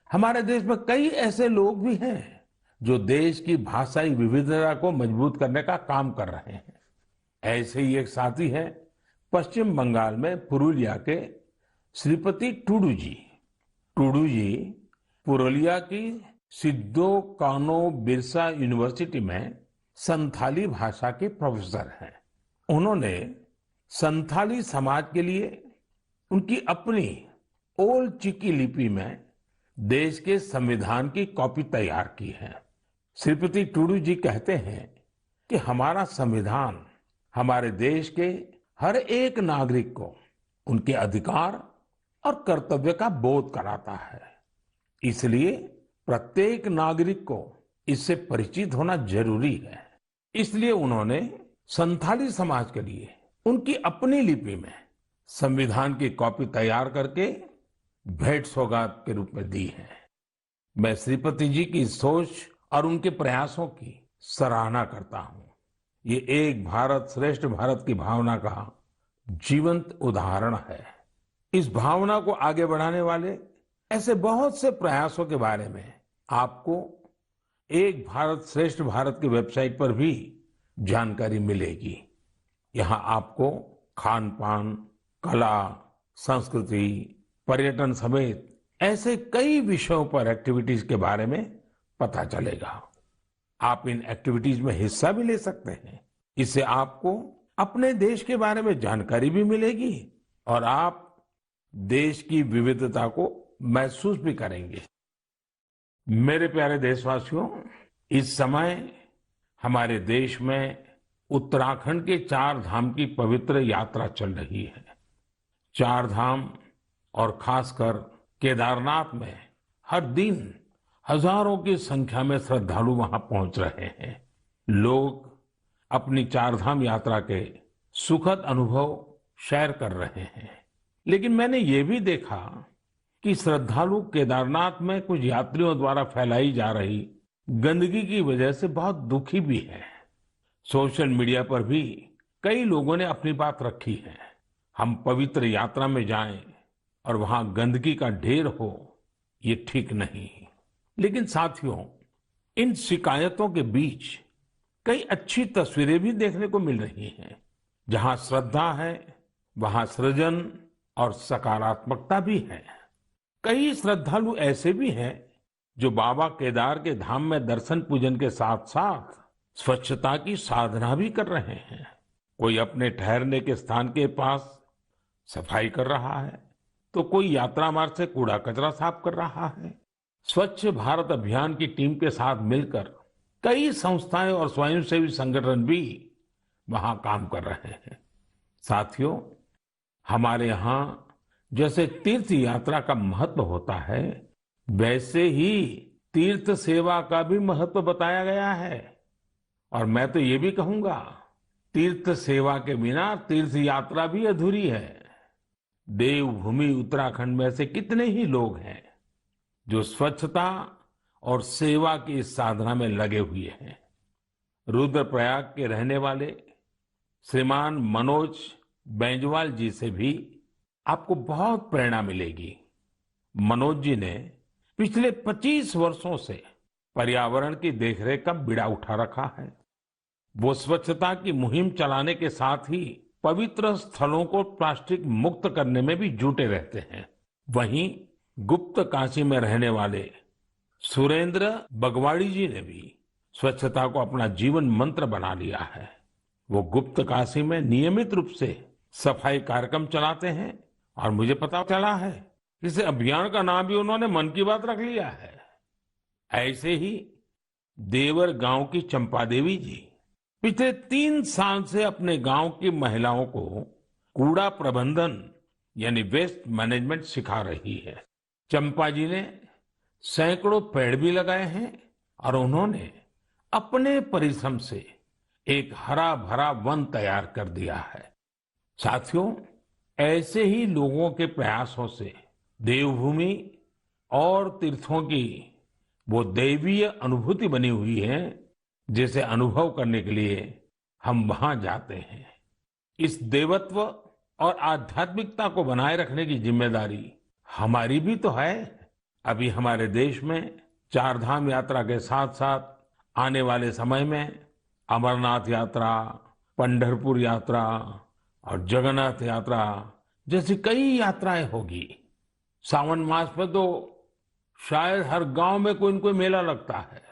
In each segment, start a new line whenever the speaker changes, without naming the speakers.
हमारे देश में कई ऐसे लोग भी हैं जो देश की भाषाई विविधता को मजबूत करने का काम कर रहे हैं। ऐसे ही एक साथी हैं पश्चिम बंगाल में पुरुलिया के श्रीपति टूडू जी। टूडू जी पुरुलिया की सिद्धो कानो बिरसा यूनिवर्सिटी में संथाली भाषा के प्रोफेसर हैं। उन्होंने संथाली समाज के लिए उनकी अपनी ओल चिकी लिपि में देश के संविधान की कॉपी तैयार की है। श्रीपति टूडू जी कहते हैं कि हमारा संविधान हमारे देश के हर एक नागरिक को उनके अधिकार और कर्तव्य का बोध कराता है। इसलिए प्रत्येक नागरिक को इससे परिचित होना जरूरी है। इसलिए उन्होंने संथाली समाज के लिए उनकी अपनी लिपि में संविधान की कॉपी तैयार करके भेंट सौगात के रूप में दी है। मैं श्रीपति जी की सोच और उनके प्रयासों की सराहना करता हूं। ये एक भारत श्रेष्ठ भारत की भावना का जीवंत उदाहरण है। इस भावना को आगे बढ़ाने वाले ऐसे बहुत से प्रयासों के बारे में आपको एक भारत श्रेष्ठ भारत की वेबसाइट पर भी जानकारी मिलेगी। यहाँ आपको खान पान, कला, संस्कृति, पर्यटन समेत ऐसे कई विषयों पर एक्टिविटीज के बारे में पता चलेगा। आप इन एक्टिविटीज में हिस्सा भी ले सकते हैं। इससे आपको अपने देश के बारे में जानकारी भी मिलेगी और आप देश की विविधता को महसूस भी करेंगे। मेरे प्यारे देशवासियों, इस समय हमारे देश में उत्तराखंड के 4 धाम की पवित्र यात्रा चल रही है। 4 धाम और खासकर केदारनाथ में हर दिन हजारों की संख्या में श्रद्धालु वहां पहुंच रहे हैं। लोग अपनी 4 धाम यात्रा के सुखद अनुभव शेयर कर रहे हैं। लेकिन मैंने ये भी देखा कि श्रद्धालु केदारनाथ में कुछ यात्रियों द्वारा फैलाई जा रही गंदगी की वजह से बहुत दुखी भी है। सोशल मीडिया पर भी कई लोगों ने अपनी बात रखी है। हम पवित्र यात्रा में जाएं और वहां गंदगी का ढेर हो, ये ठीक नहीं। लेकिन साथियों, इन शिकायतों के बीच कई अच्छी तस्वीरें भी देखने को मिल रही हैं। जहां श्रद्धा है वहां सृजन और सकारात्मकता भी है। कई श्रद्धालु ऐसे भी हैं जो बाबा केदार के धाम में दर्शन पूजन के साथ साथ स्वच्छता की साधना भी कर रहे हैं। कोई अपने ठहरने के स्थान के पास सफाई कर रहा है, तो कोई यात्रा मार्ग से कूड़ा कचरा साफ कर रहा है। स्वच्छ भारत अभियान की टीम के साथ मिलकर कई संस्थाएं और स्वयंसेवी संगठन भी वहां काम कर रहे हैं। साथियों, हमारे यहाँ जैसे तीर्थ यात्रा का महत्व होता है, वैसे ही तीर्थ सेवा का भी महत्व बताया गया है। और मैं तो ये भी कहूंगा, तीर्थ सेवा के बिना तीर्थ यात्रा भी अधूरी है। देवभूमि उत्तराखंड में से कितने ही लोग हैं जो स्वच्छता और सेवा की इस साधना में लगे हुए हैं। रुद्रप्रयाग के रहने वाले श्रीमान मनोज बैंजवाल जी से भी आपको बहुत प्रेरणा मिलेगी। मनोज जी ने पिछले 25 वर्षों से पर्यावरण की देखरेख का बीड़ा उठा रखा है। वो स्वच्छता की मुहिम चलाने के साथ ही पवित्र स्थलों को प्लास्टिक मुक्त करने में भी जुटे रहते हैं। वहीं गुप्त काशी में रहने वाले सुरेंद्र बगवाड़ी जी ने भी स्वच्छता को अपना जीवन मंत्र बना लिया है। वो गुप्त काशी में नियमित रूप से सफाई कार्यक्रम चलाते हैं और मुझे पता चला है इस अभियान का नाम भी उन्होंने मन की बात रख लिया है। ऐसे ही देवर गांव की चंपा देवी जी पिछले 3 साल से अपने गांव की महिलाओं को कूड़ा प्रबंधन यानी वेस्ट मैनेजमेंट सिखा रही है। चंपा जी ने सैकड़ों पेड़ भी लगाए हैं और उन्होंने अपने परिश्रम से एक हरा भरा वन तैयार कर दिया है। साथियों, ऐसे ही लोगों के प्रयासों से देवभूमि और तीर्थों की वो दैवीय अनुभूति बनी हुई है, जिसे अनुभव करने के लिए हम वहां जाते हैं। इस देवत्व और आध्यात्मिकता को बनाए रखने की जिम्मेदारी हमारी भी तो है। अभी हमारे देश में चार धाम यात्रा के साथ साथ आने वाले समय में अमरनाथ यात्रा, पंढरपुर यात्रा और जगन्नाथ यात्रा जैसी कई यात्राएं होगी। सावन मास में तो शायद हर गांव में कोई न कोई मेला लगता है।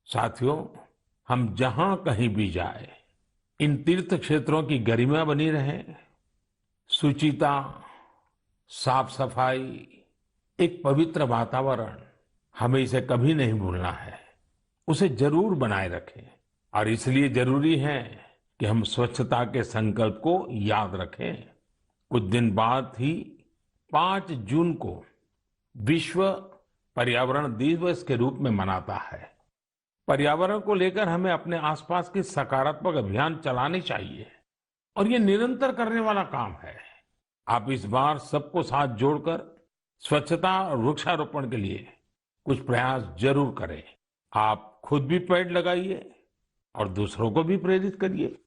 साथियों, हम जहां कहीं भी जाए, इन तीर्थ क्षेत्रों की गरिमा बनी रहे, शुचिता, साफ सफाई, एक पवित्र वातावरण, हमें इसे कभी नहीं भूलना है। उसे जरूर बनाए रखें और इसलिए जरूरी है कि हम स्वच्छता के संकल्प को याद रखें। कुछ दिन बाद ही 5 जून को विश्व पर्यावरण दिवस के रूप में मनाता है। पर्यावरण को लेकर हमें अपने आसपास की सकारात्मक अभियान चलाने चाहिए और ये निरंतर करने वाला काम है। आप इस बार सबको साथ जोड़कर स्वच्छता और वृक्षारोपण के लिए कुछ प्रयास जरूर करें। आप खुद भी पेड़ लगाइए और दूसरों को भी प्रेरित करिए।